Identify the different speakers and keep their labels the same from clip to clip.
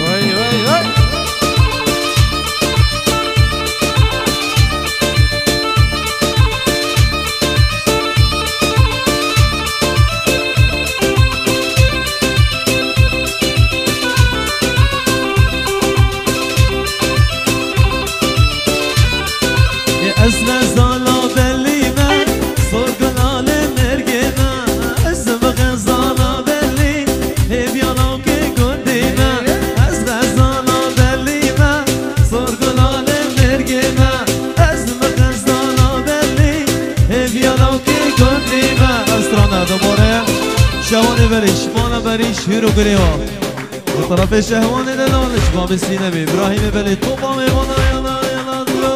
Speaker 1: وي وي وي
Speaker 2: اسمع زالا بلينا صرق العالم مرقنا اسم غزالا بلي هبيانا كي قدينا اسمع زالا بلينا صرق العالم مرقنا اسم غزالا بلي هبيانا كي قدينا استرانا دموري شواني بريش مانا بريش هيرو قريها بطرف شهواني دلالش باب السينمي ابراهيم بلي طوبا ميوانا يلا يلا دلو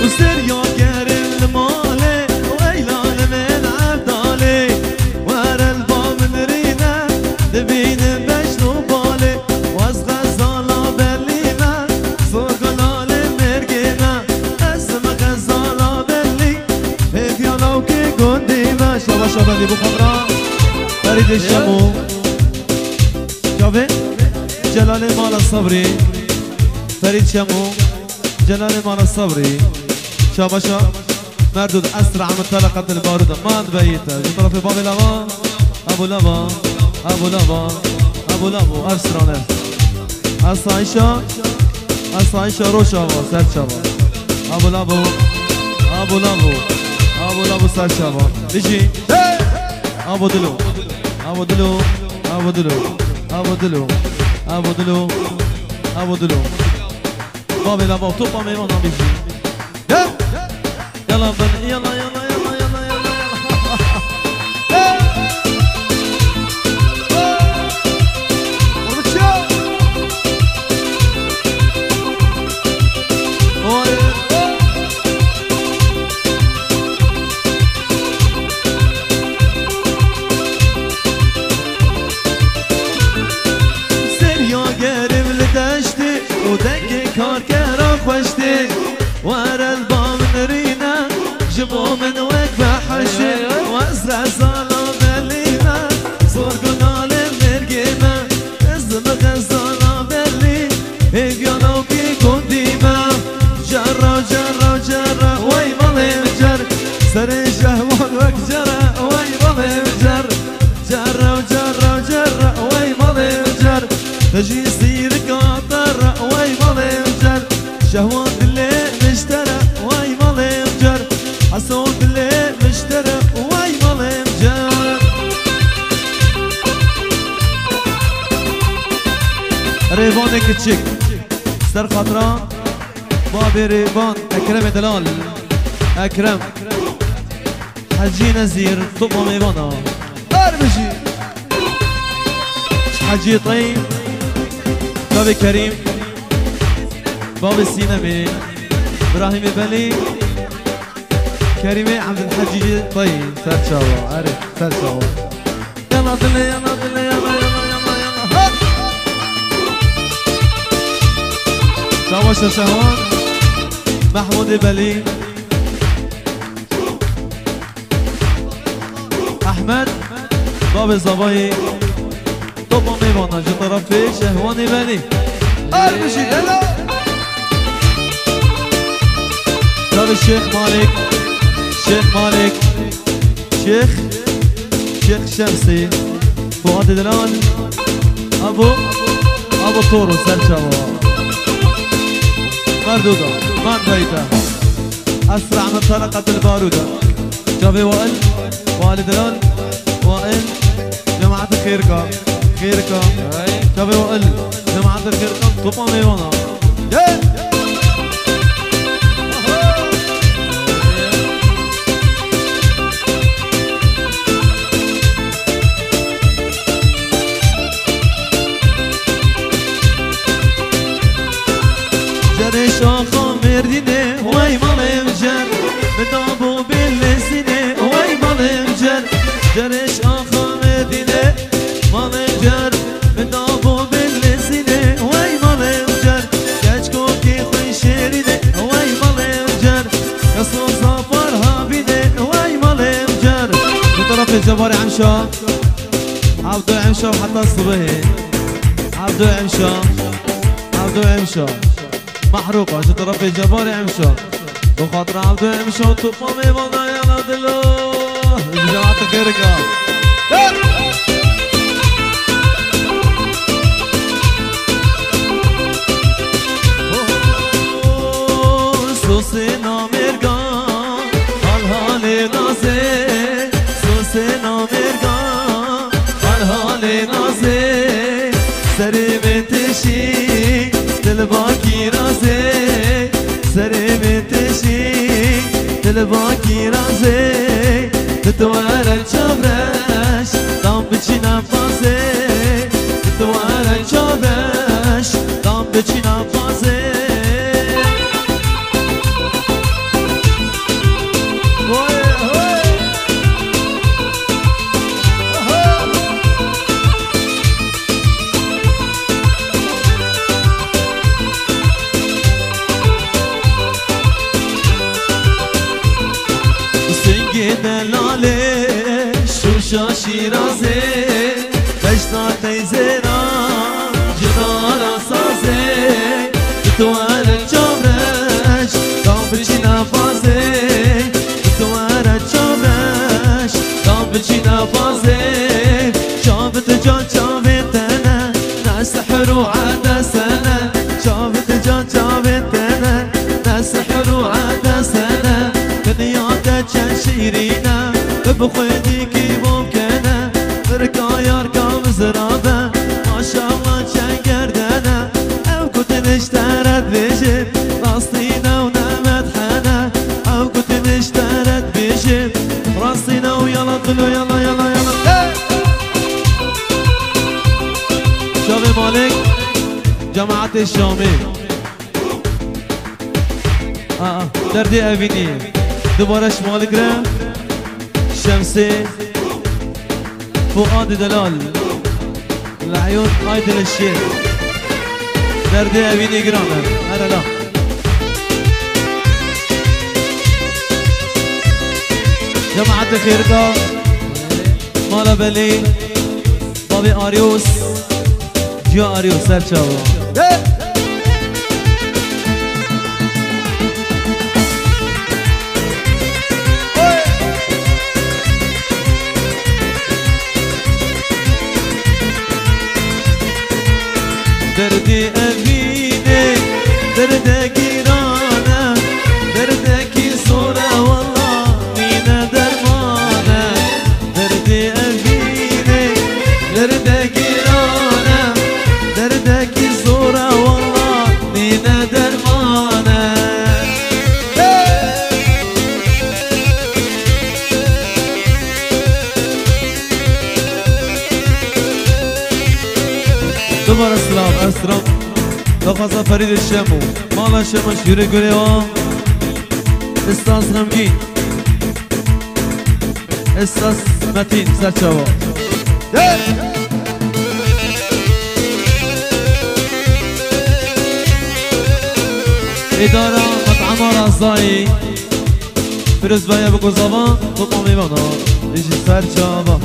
Speaker 2: وسريا قارن المالي وإيلان من عبدالي ورا الباب نرينا دبين بشنو بالي واسغى زالا بلينا سوق العالم مرقينا اسم غزالا بلي هديانا وكي قديما شابا شابا اللي بو خمرا فريد الشمو شابي جلالي مال الصبري فريد شمو جلالي مال الصبري شاباشا مردود أسرع من طلقة البارودة ما تبيتها جو طرف باب لبا أبو لبا أبو لبا أبو لبا أسرع أصايشة رو شابا سر شابا أبو لبا أبو لبا أبو لبا سر شابا بيجي أبو دلو أبو دلو أبو دلو أبو دلو أبو دلو أبو دلو باب لبا وطوبة ميوانا بيجي يلا بن يلا يلا يلا يلا يلا سريا قرب لدشتي ودقي كار كرا خوشتي ورا الباب نرينا جبو من وقفة حشي وازرع زالا بلينا صرقنا للمرقينا ازم غزالا بلي هيبيانا وكي كنديما جرى جرى جرى وي مالي مجر سري شهوان وك جرى وي مالي مجر جرى جرى جرى وي مالي مجر تجي سير قاطر وي مالي مجر شهوان الليل مشترى وي مالي مجر حسود الليل مشترى وي مالي مجر ريفان كتشيك سر خطران بابي ريفان اكرم دلال اكرم حجي نزير طب ميوانا ارمشي حجي طيب بابي كريم بابي السينمي ابراهيم بلي كريمي عبد الحجي طيب سرشاوة عارف سرشاوة يلا دلي يلا دلي يلا يلا يلا يلا شاوشة شهوان محمود بلي احمد بابي زباي طب ميوانا جو طرفي شهواني بلي ارمشي يلا باب الشيخ مالك شيخ مالك شيخ شمسي فؤاد دلال ابو طورو سرشاوة مردودة من بيته اسرع من طلقة البارودة جابي وائل دلال وائل جماعة خيركا جابي وائل جماعة خيركا طوبا ميوانا شاخا مردینه وای مال جبار عمشا عبدو عمشا وحتى الصبح عبدو عمشا عبدو عمشا محروقة شو تربي جبار عمشا بخاطر عبدو عمشا وطفامي والله يا دلو جماعة خيرك سوسي نامرگان حال حال نازه سوسي نامرگان حال حال نازه سری بتشی دل باکی رازه سری بتشی دل باکی رازه تتوارن چابرش دام بچی نفازه تتوارن چابرش دام بچی نفازه دلاله شوشا شیرازه بشتا تیزینا جنارا سازه توار چابرش دام بچی نفازه توار چابرش دام بچی نفازه چابت جان چابت نه نسحر و عدسنه چابت جان چابت نه نسحر و عدسنه دنياك شيرينا بخويديك ممكنة ركايا ركام زرابة ما شاء الله شنقردنا أو كنت نشترت بجيب راسينا ونامت حنا أو كنت نشترت بجيب راسينا ويلا طلو يلا يلا يلا شابي مالك جماعة الشامي دردي أبيني دوباره شمال گرم شمسي فؤاد دلال العيون عايدل الشيخ دردي أبيني گرامه هلا لا جماعة خيركا مالا بلي بابي آريوس جيا آريوس سرچاوا دردي أبيني دردكي رانا دردكي صورة والله مينا درمانا دردي أبيني دردكي رانا دردكي صورة والله مينا درمانا دوبار اسلام لخاصة فريد الشامو مالا شمش يوري قوليوان استاذ غمگين استاذ متين سرچاوا ادارة مطعم رازاي فروز بايا بگوزاوا طبعا میوانا ایشی سرچاوا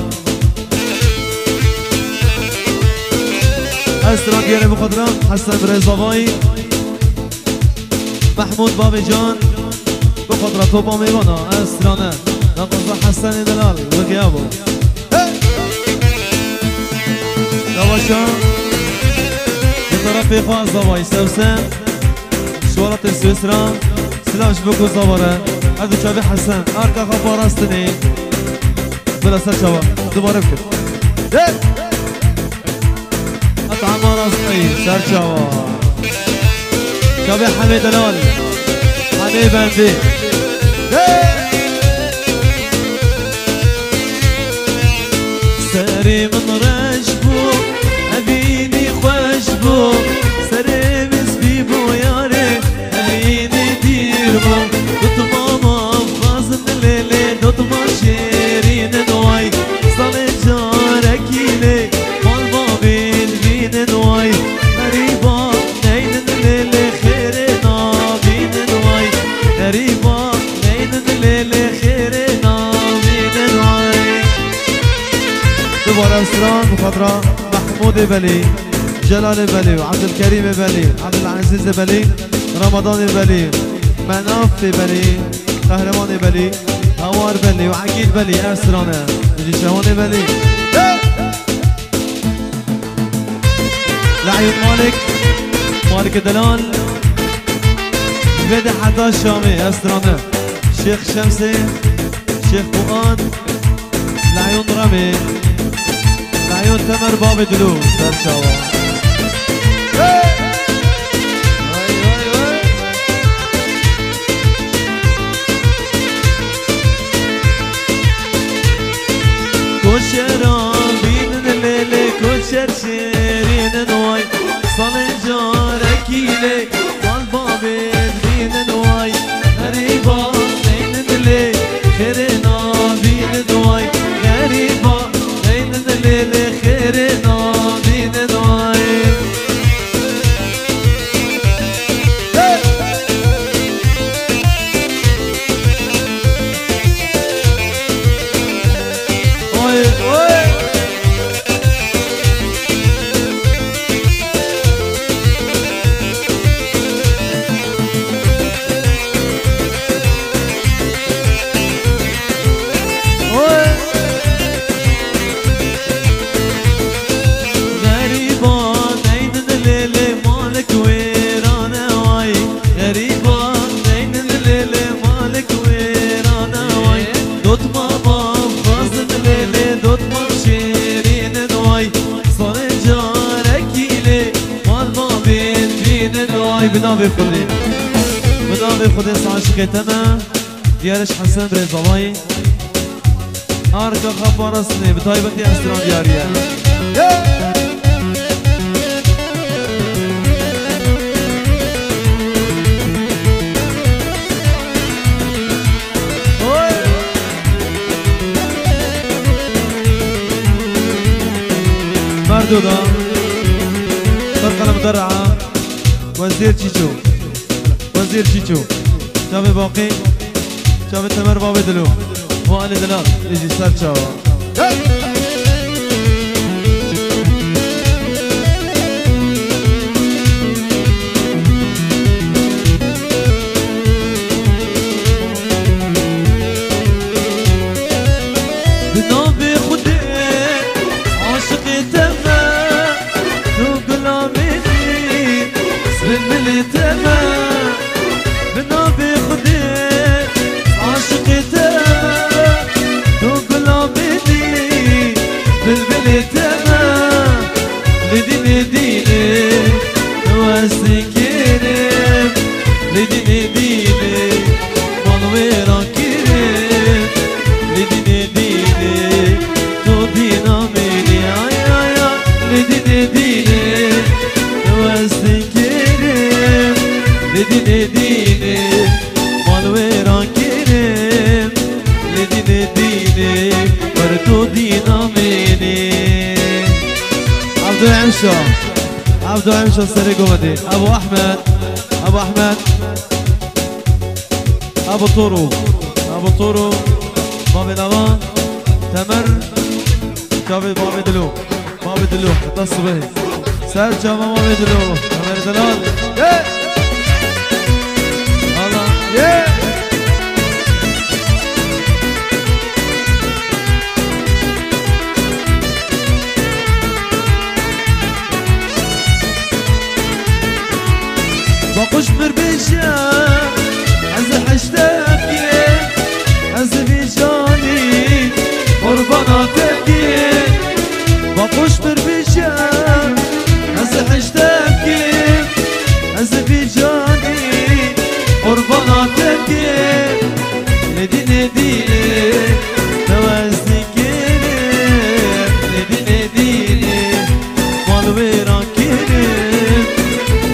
Speaker 2: استران دیاره بخدرم حسن رزاوایی محمود بابی جان بخدرم توبا میوانا استرانه نقصد حسن دلال بگیابو نواشا یه طرف خواه زاوایی سوسن شوارت سویسرا سلامش بکو زاواره هر دو چابی حسن ارکا خواه باراستنی بلا سر چابا دوباره بکر مطعم راسطي سرچاوا شابي حميد دلال حميد بندي سري من رجبو أبيني خوشبو سري مسبي بو ياري أبيني ديربو دوت ماما فازن الليلي دوت ما شيرين نواي صالي جاركي لي نواي غريبة نين الليل خيرنا بين نواي غريبة نين الليل خيرنا بين نواي ابو رستران بخضراء محمود بلي جلال بلي وعبد الكريم بلي عبد العزيز بلي رمضان بلي مناف بلي قهرمان بلي هوار بلي وعقيل بلي ارسلانه يجي شهون بلي لعيون مالك دلال بيد حدا شامي ارسلانه شيخ شمسي شيخ فؤاد لعيون رمي لعيون تمر باب دلو سر شاوا كوشرا بين الليل كوشر شيرين نواي صلنجار اكيلي والباب بين نواي غريبا بين الليل خيرنا بين نواي غريبا بين الليل خيرنا بين نواي بداوي خودي عاشق تمام ديالش حسن رضاوي اركا خبرسني بطيبتي استران دياريه مردوده فرقه مدرعه وزير تشيشو شاب باقي شاب تمر باب دلو وآل دلال يجي سر شاوا بنابي خدي عاشق تمام تو قلامي بالملي تمام بنابي خدي عاشق تمام تو قلامي بالملي تمام لديني ديني واسكيني لديني ديني مالويرا كيري لديني ديني تو دينا ميني آي لديني ديني واسكيني لديني ديني مالويرا كيري لديني ديني برتو دينا ميني عبدو عمشو سري قمدي ابو احمد ابو طورو بابي نوان تمر شابي بابي دلو اتص به سر جامع بابي دلو تمر دلال الله باقوش مربيشا عز حشتاكي عز بيجاني قربانا تبكي باقوش مربيشا عز حشتاكي عز بيجاني قربانا تبكي لديني ديني توازني كيري لديني ديني مالويرا كيري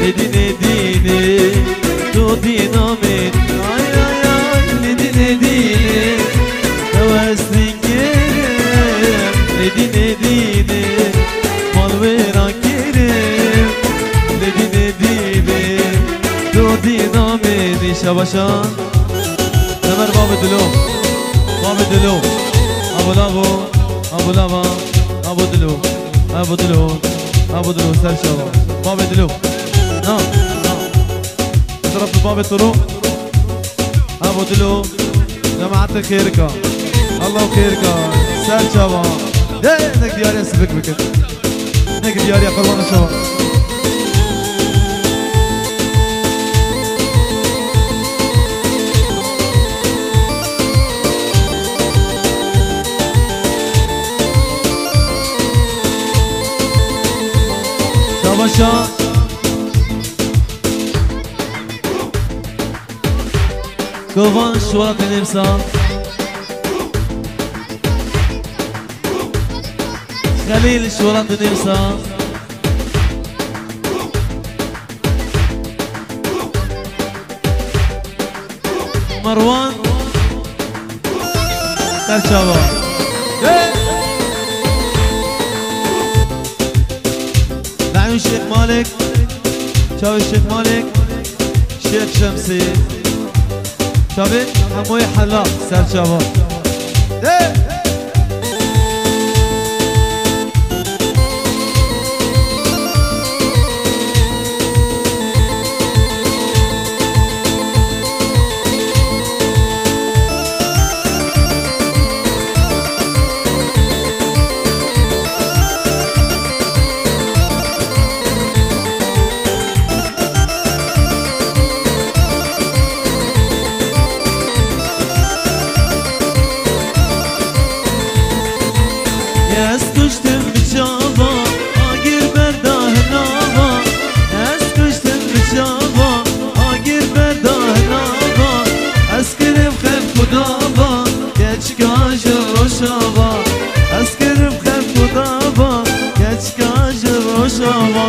Speaker 2: لديني ديني تو دينا من لديني ديني توازني كيري لديني ديني مالويرا كيري لديني ديني تو دينا من شبشان تمر باب دلو ابو لابو ابو دلو ابو دلو ابو دلو سر شباب باب دلو نعم نعم طرف باب طرق ابو دلو جماعة خيرك الله خيرك سر شباب نك دياري اسبك بك نك دياري قربان شباب شباشا كوفان شوات نمسا خليل شوات نمسا مروان ترشابا دعيو الشيخ مالك شاوي الشيخ مالك شيخ شمسي شاوي حموي حلا سر شابا اسکشتم بچابا آگیر برده نابا اسکشتم بچابا آگیر برده نابا اسکرم خم خدابا کچکاج روشابا اسکرم خم خدابا کچکاج روشابا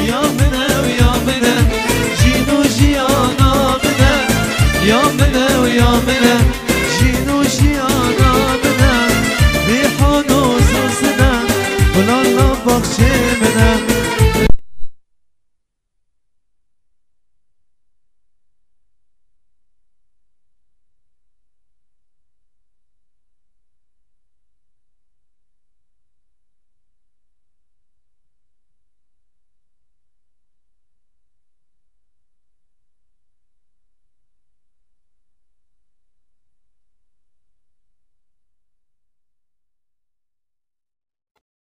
Speaker 2: یا منه جینو جیانا منه یا منه